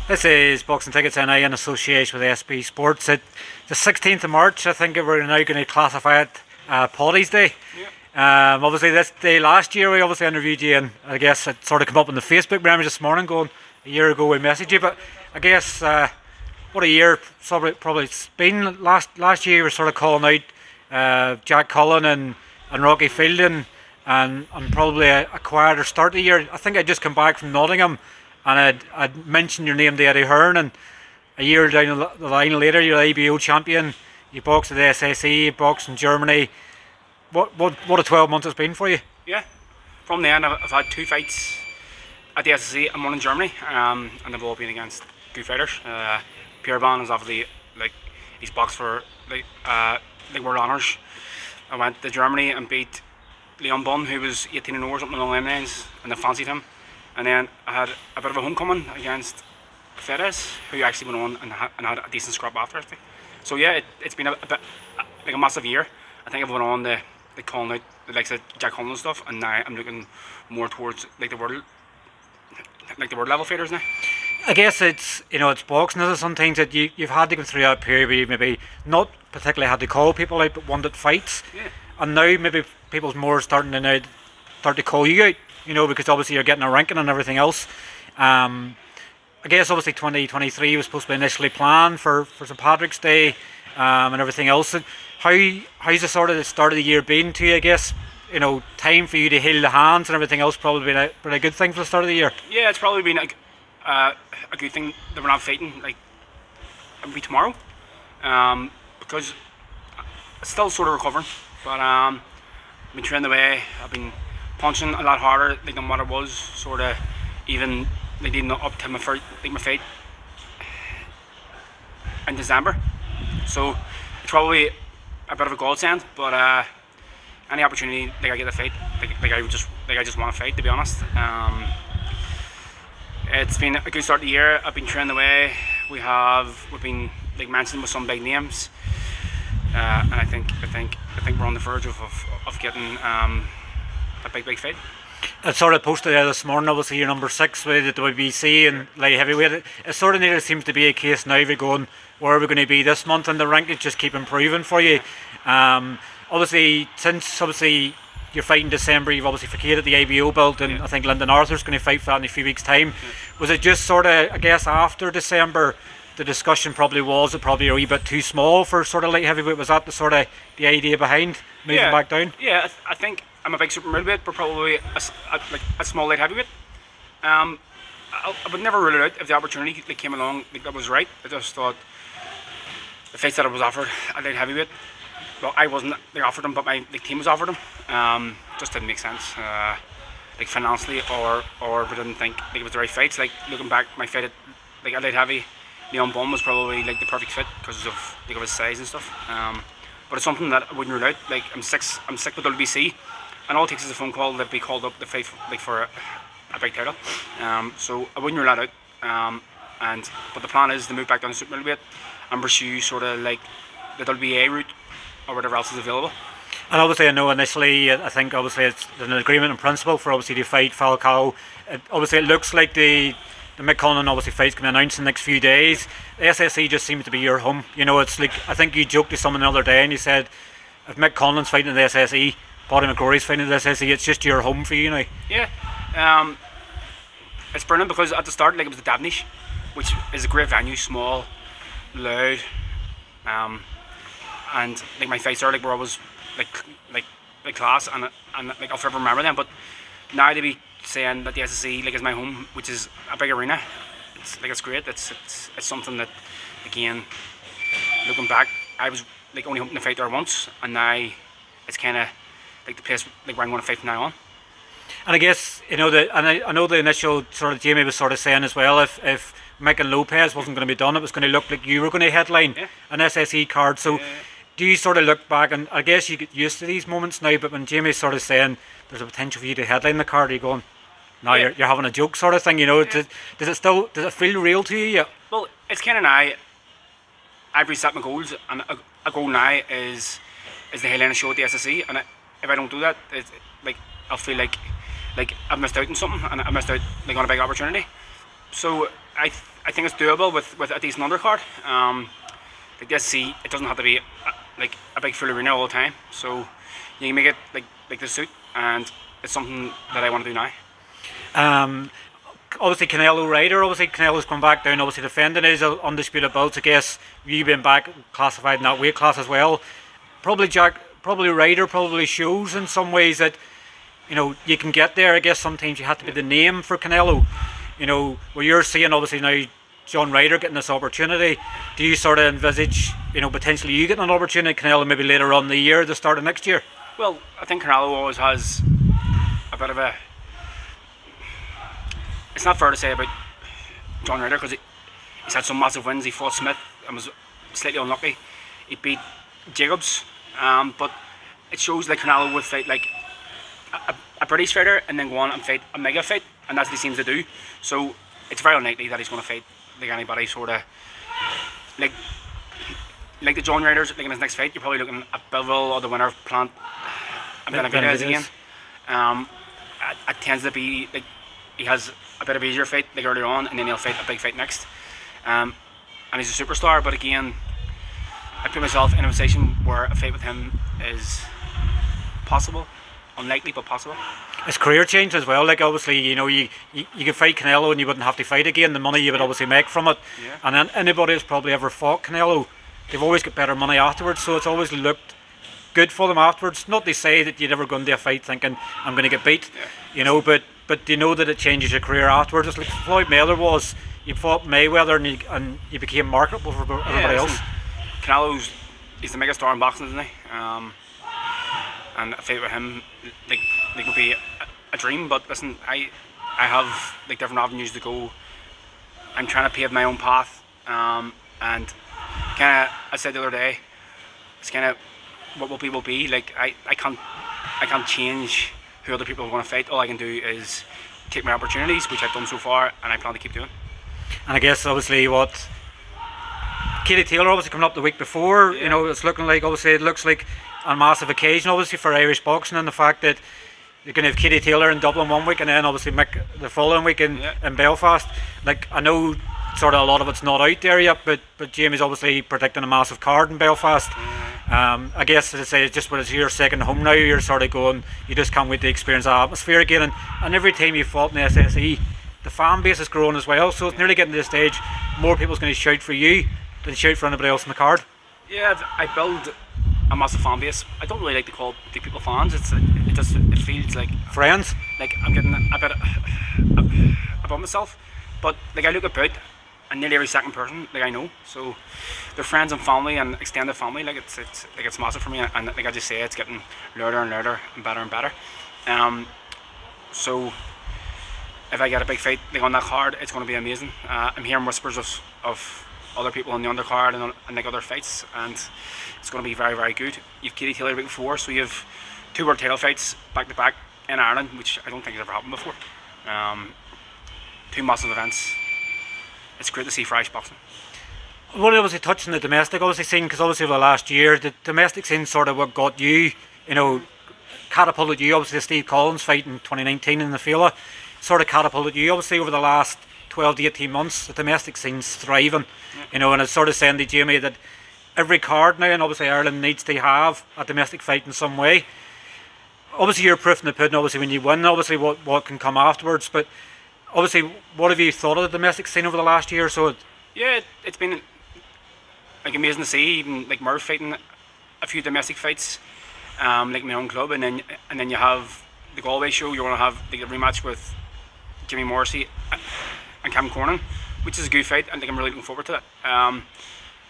This is Boxing Tickets NI in association with SB Sports. The 16th of March, I think we're now going to classify it Paddy's Day. Yeah. Obviously this day last year we obviously interviewed you, and I guess it sort of came up on the Facebook message this morning going, a year ago we messaged you, but I guess what a year probably it's been. Last year we were sort of calling out Jack Cullen and Rocky Fielding and probably a quieter start of the year. I think I'd just come back from Nottingham and I'd mentioned your name to Eddie Hearn, and a year down the line later you're the ABO champion, you boxed at the SSE, you boxed in Germany. What a 12 months it's been for you. Yeah. From then I've had 2 fights at the SSE and 1 in Germany, and they've all been against good fighters. Pierre Van is obviously he's boxed for world honours. I went to Germany and beat Leon Bunn, who was 18-0 or something along them lines, and they fancied him. And then I had a bit of a homecoming against Fedez, who actually went on and had a decent scrap after, I think. So yeah, it's been a bit like a massive year. I think I've went on the calling out the likes of Jack Cullen and stuff, and now I'm looking more towards the world level fighters now. I guess it's boxing. There's some things that you've had to go through that period where you maybe not particularly had to call people out, but wanted fights. Yeah. And now maybe people's more starting to start to call you out, because obviously you're getting a ranking and everything else. I guess obviously 2023 was supposed to be initially planned for St Patrick's Day and everything else. How's the sort of the start of the year been to you? I guess time for you to heal the hands and everything else probably been a good thing for the start of the year. Yeah, it's probably been a good thing that we're not fighting it'll be tomorrow, because it's still sort of recovering. But I've been training away. I've been punching a lot harder than what it was sort of even leading up to my fight in December. So it's probably a bit of a godsend. But any opportunity I get to fight, I just want to fight, to be honest. It's been a good start to the year. I've been training away. We've been mentioned with some big names, and I think we're on the verge of getting a big fight. I sort of posted there this morning. Obviously, you're number 6 with the WBC and light heavyweight. It sort of nearly seems to be a case now. We're going, where are we going to be this month? And the rankings just keep improving for you. Obviously, since you're fighting December, you've obviously vacated the ABO belt, and I think Lyndon Arthur's going to fight for that in a few weeks' time. Was it just sort of, I guess, after December, the discussion probably was it probably a wee bit too small for sort of light heavyweight? Was that the idea behind moving back down? Yeah, I think I'm a big super middleweight, but probably a small light heavyweight. I would never rule it out if the opportunity came along that was right. I just thought the fights that I was offered at light heavyweight, well, I wasn't offered them, but my team was offered them. Just didn't make sense, financially, or we didn't think it was the right fights. Looking back, my fight at light heavy, Leon Bunn was probably the perfect fit because of his size and stuff. But it's something that I wouldn't rule out. I'm sick with WBC, and all it takes is a phone call to be called up to fight for a big title. So I wouldn't rule that out. But the plan is to move back down to super middleweight and pursue sort of the WBA route or whatever else is available. And obviously I know initially, I think obviously it's an agreement in principle for obviously to fight Falcao. It looks like the Mick Conlan obviously fight's going to be announced in the next few days. The SSE just seems to be your home. It's like, I think you joked to someone the other day and you said, if Mick Conlan's fighting in the SSE, Padraig McCrory's fighting in the SSE, it's just your home for you now. Yeah. It's brilliant because at the start it was the Davnish, which is a great venue, small, loud, and my fights are were always class, and I'll forever remember them. But now to be saying that the SSE is my home, which is a big arena, it's great. It's something that, again, looking back, I was only hoping to fight there once, and now it's kind of the place where I'm going to fight from now on. And I guess I know the initial sort of Jamie was sort of saying as well, if Mick and Lopez wasn't going to be done, it was going to look like you were going to headline an SSE card. So do you sort of look back, and I guess you get used to these moments now, but when Jamie's sort of saying there's a potential for you to headline the card, are you going, no, you're having a joke sort of thing, does it feel real to you? Yeah. Well, it's kind of now, I've reset my goals, and a goal now is the headline show at the SSE, and if I don't do that, I'll feel like I've missed out on something, and I missed out on a big opportunity. So I think it's doable with a decent undercard. Like the SSE, it doesn't have to be like a big full arena all the time, so you can make it like the suit, and it's something that I want to do now. Obviously Canelo Ryder, obviously Canelo's come back down, obviously defending his undisputed belts. I guess you been back classified in that weight class as well. Probably Ryder probably shows in some ways that, you know, you can get there. I guess sometimes you have to be the name for Canelo. You know, where you're seeing obviously now John Ryder getting this opportunity, do you sort of envisage, you know, potentially you getting an opportunity, Canelo maybe later on in the year, the start of next year? Well, I think Canelo always has a bit of a... It's not fair to say about John Ryder because he's had some massive wins. He fought Smith and was slightly unlucky. He beat Jacobs, but it shows like Canelo would fight like a British fighter and then go on and fight a mega fight, and that's what he seems to do. So it's very unlikely that he's going to fight like anybody sort of like the John Ryders. Like in his next fight, you're probably looking at Belleville or the winner of Plant and Benavidez again. It tends to be like he has a bit of easier fight like earlier on, and then he'll fight a big fight next. And he's a superstar, but again, I put myself in a position where a fight with him is possible, unlikely but possible. His career changed as well. Like obviously, you know, you could fight Canelo and you wouldn't have to fight again. The money you would obviously make from it. Yeah. And then anybody who's probably ever fought Canelo, they've always got better money afterwards. So it's always looked good for them afterwards. Not to say that you'd ever go into a fight thinking I'm going to get beat, you know, but you know that it changes your career afterwards. It's like Floyd Mayweather was. You fought Mayweather and you became marketable for everybody else. Canelo's he's the mega star in boxing, isn't he? And a fight with him like would be a dream. But listen, I have like different avenues to go. I'm trying to pave my own path, and kind of I said the other day, it's kind of what will be will be. Like I can't change who other people are going to fight. All I can do is take my opportunities, which I've done so far, and I plan to keep doing. And I guess obviously what Katie Taylor obviously coming up the week before, you know, it's looking like obviously it looks like a massive occasion obviously for Irish boxing, and the fact that you're going to have Katie Taylor in Dublin one week and then obviously Mick the following week in Belfast. Like I know sort of a lot of it's not out there yet, but Jamie's obviously predicting a massive card in Belfast. I guess as I say, it's just when it's your second home now, you're sort of going, you just can't wait to experience that atmosphere again, and every time you fought in the SSE, the fan base is growing as well, so it's nearly getting to the stage more people's going to shout for you than shout for anybody else in the card. Yeah, I build a massive fan base. I don't really like to call the people fans. It feels like Friends? Like I'm getting a bit above myself, but like I look about and nearly every second person like I know, so they're friends and family and extended family. Like it's massive for me, and like I just say, it's getting louder and louder and better and better. So if I get a big fight like on that card, it's going to be amazing. I'm hearing whispers of other people on the undercard and like other fights, and it's going to be very, very good. You've Katie Taylor the week before, so you have 2 world title fights back to back in Ireland, which I don't think has ever happened before. 2 massive events. It's great to see for Irish boxing. What obviously touching the domestic obviously scene, because obviously over the last year the domestic scene sort of what got you, you know, catapulted you. Obviously the Steve Collins fight in 2019 in the Fela sort of catapulted you. Obviously over the last 12 to 18 months the domestic scene's thriving, you know, and it's sort of saying to Jamie that every card now, and obviously Ireland needs to have a domestic fight in some way. Obviously you're proof in the pudding, obviously when you win, obviously what can come afterwards, but obviously what have you thought of the domestic scene over the last year or so? Yeah, it's been like amazing to see, even like Murph fighting a few domestic fights, like my own club, and then you have the Galway show. You're going to have like a rematch with Jimmy Morrissey and Cam Cornan, which is a good fight, and like I'm really looking forward to that.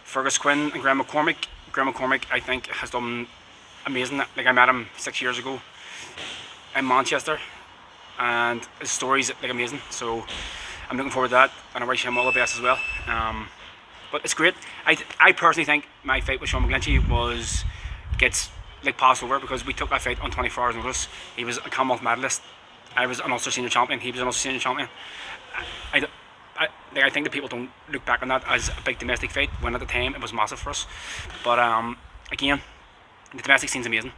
Fergus Quinn and Graham McCormick. Graham McCormick, I think, has done amazing. Like I met him 6 years ago in Manchester, and his story's like amazing. So I'm looking forward to that, and I wish him all the best as well. But it's great. I personally think my fight with Sean McGlinchey gets like passed over because we took that fight on 24 hours notice. He was a Commonwealth medalist. I was an Ulster senior champion. He was an Ulster senior champion. I think that people don't look back on that as a big domestic fight when at the time it was massive for us. But again, the domestic scene's amazing,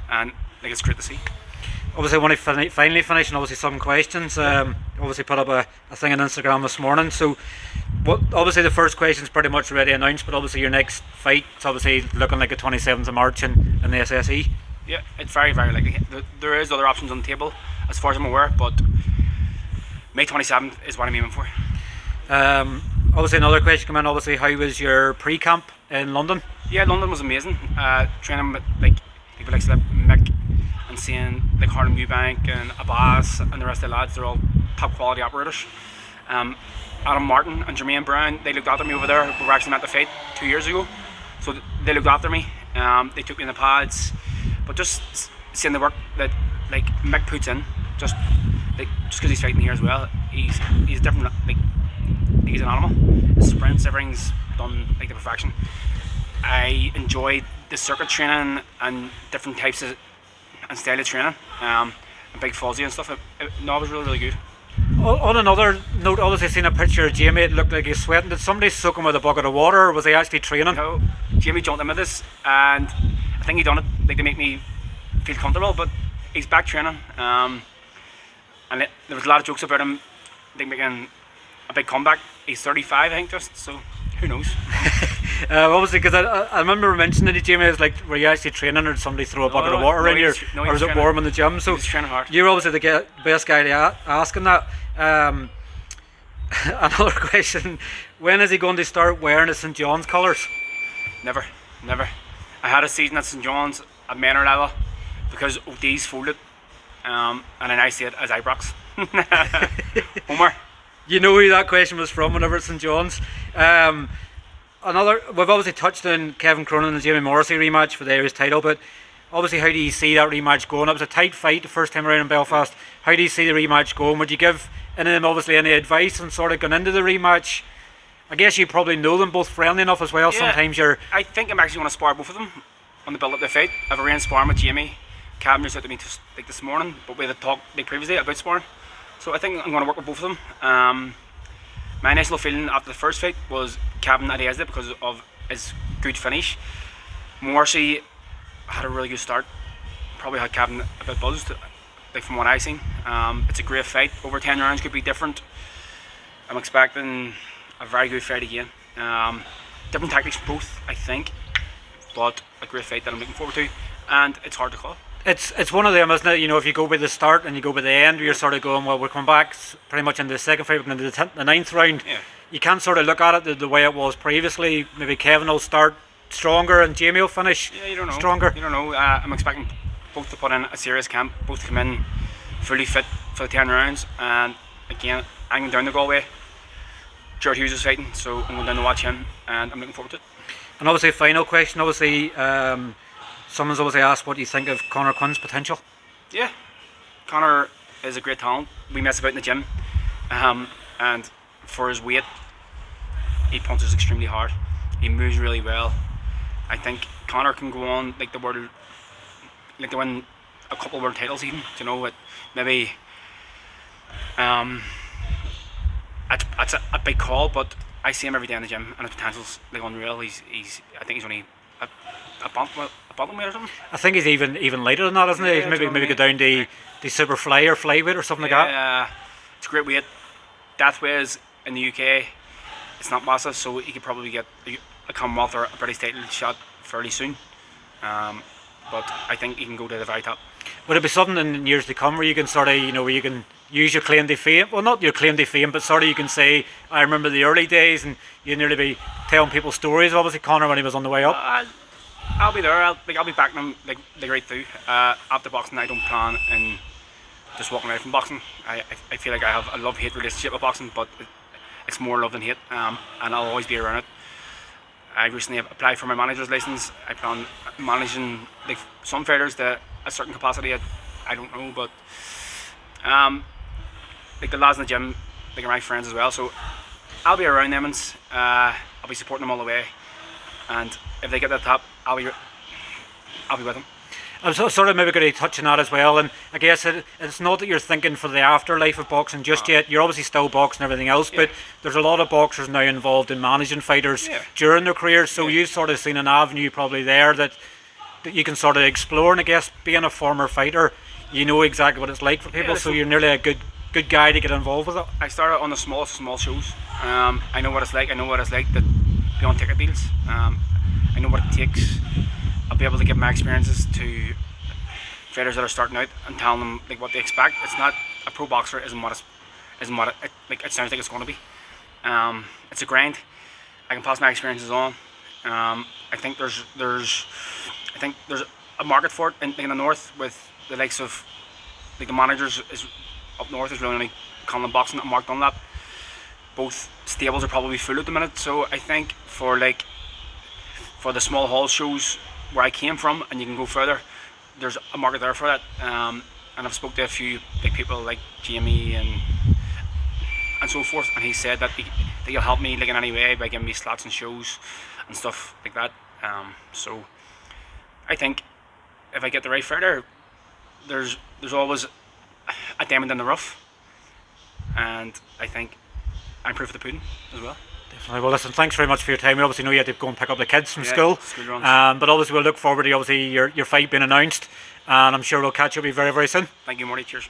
and like it's great to see. obviously when I finally finished, and obviously some questions. Obviously put up a thing on Instagram this morning. So, obviously the first question is pretty much already announced, but obviously your next fight is obviously looking like the 27th of March in the SSE. Yeah, it's very, very likely. There is other options on the table, as far as I'm aware, but May 27th is what I'm aiming for. Obviously another question come in. Obviously, how was your pre-camp in London? Yeah, London was amazing. Training with people like Mick and seeing like Harlem Eubank and Abbas and the rest of the lads. They're all top quality operators. Adam Martin and Jermaine Brown, they looked after me over there. We were actually at the fight 2 years ago, so they looked after me. They took me in the pads, but just seeing the work that like Mick puts in, just because he's fighting here as well, he's different. Like he's an animal. His sprints, everything's done like to perfection. I enjoyed the circuit training and different types of and style of training, and big fuzzy and stuff. It was really, really good. On another note, obviously seen a picture of Jamie. It looked like he's sweating. Did somebody soak him with a bucket of water, or was he actually training? No, Jamie jumped in with this, and I think he done it like to make me feel comfortable. But he's back training, and there was a lot of jokes about him, making a big comeback. He's 35, I think, just so who knows. Obviously, because I remember mentioning to Jamie, it's like, were you actually training, or did somebody throw a bucket of water in you, or was it warm in the gym? So he was training hard. You're obviously the best guy to asking that. Another question: when is he going to start wearing the St John's colours? Never. I had a season at St John's at minor level because OD's folded, and then I see it as Ibrox. Homer. You know who that question was from whenever it's St John's. We've obviously touched on Kevin Cronin and Jamie Morrissey rematch for the Irish title, but obviously how do you see that rematch going? It was a tight fight the first time around in Belfast. How do you see the rematch going? Would you give any of them obviously any advice on sort of going into the rematch? I guess you probably know them both friendly enough as well. Yeah, Sometimes I think I'm actually going to spar both of them on the build up to the fight. I've arranged sparring with Jamie. Cam reached out to me this morning, but we had talked previously about sparring. So I think I'm going to work with both of them. My initial feeling after the first fight was Kevin Adesda because of his good finish. Morrissey had a really good start. Probably had Kevin a bit buzzed, like from what I've seen. It's a great fight. Over 10 rounds could be different. I'm expecting a very good fight again. Different tactics both, I think, but a great fight that I'm looking forward to. And it's hard to call. It's one of them, isn't it? You know, if you go by the start and you go by the end, you're sort of going, well, we're coming back pretty much into the second fight, we're into the ninth round. Yeah. You can't sort of look at it the way it was previously. Maybe Kevin will start stronger and Jamie will finish stronger. You don't know. I'm expecting both to put in a serious camp, both to come in fully fit for the 10 rounds. And again, I'm going down to Galway. Jared Hughes is fighting, so I'm going down to watch him, and I'm looking forward to it. And obviously, final question, obviously, someone's obviously asked what you think of Conor Quinn's potential. Yeah, Conor is a great talent. We mess about in the gym, and for his weight, he punches extremely hard. He moves really well. I think Conor can go on like to win a couple of world titles even. You know, with maybe it's a big call, but I see him every day in the gym, and his potential's like unreal. I think he's only a bantamweight or something. I think he's even lighter than that, isn't he? Yeah, maybe go down to the super fly or flyweight or something like that. It's a great weight. Deathweights in the UK, it's not massive, so he could probably get a Commonwealth or a British title shot fairly soon. But I think he can go to the very top. Would it be something in years to come where you can sort of, where you can use your claim to fame? Well, not your claim to fame, but sort of you can say, I remember the early days, and you nearly be telling people stories of obviously Conor when he was on the way up. I'll be there. I'll be backing him like right through. After boxing, I don't plan on just walking away from boxing. I feel like I have a love-hate relationship with boxing, but it's more love than hate, and I'll always be around it. I recently applied for my manager's license. I plan managing like some fighters to a certain capacity. I don't know, but like the lads in the gym, like are my friends as well. So I'll be around them, and I'll be supporting them all the way. And if they get to the top, I'll be with them. I'm sort of maybe going to touch on that as well, and I guess it's not that you're thinking for the afterlife of boxing just yet. You're obviously still boxing and everything else, but there's a lot of boxers now involved in managing fighters during their careers, so you've sort of seen an avenue probably there that you can sort of explore. And I guess being a former fighter, you know exactly what it's like for people, Yeah, so you're nearly a good guy to get involved with it. I started on the smallest of small shows. I know what it's like. I know what it's like to be on ticket deals. I know what it takes. I'll be able to give my experiences to fighters that are starting out and telling them like what they expect. It's not a pro boxer isn't what it like it sounds like it's going to be. It's a grind. I can pass my experiences on. I think there's a market for it in the north with the likes of like the managers is up north is really only Conlon Boxing and Mark Dunlap. Both stables are probably full at the minute, so I think for the small hall shows where I came from and you can go further, there's a market there for that. And I've spoke to a few big people like Jamie and so forth, and he said that he'll help me like in any way by giving me slots and shows and stuff like that. So I think if I get the right fighter, there's always a diamond in the rough, and I think I'm proof of the pudding as well. Definitely. Well, listen, thanks very much for your time. We obviously know you had to go and pick up the kids from Yeah, school, school runs. but obviously we'll look forward to obviously your fight being announced, and I'm sure we'll catch up with you very, very soon. Thank you, Marty. Cheers.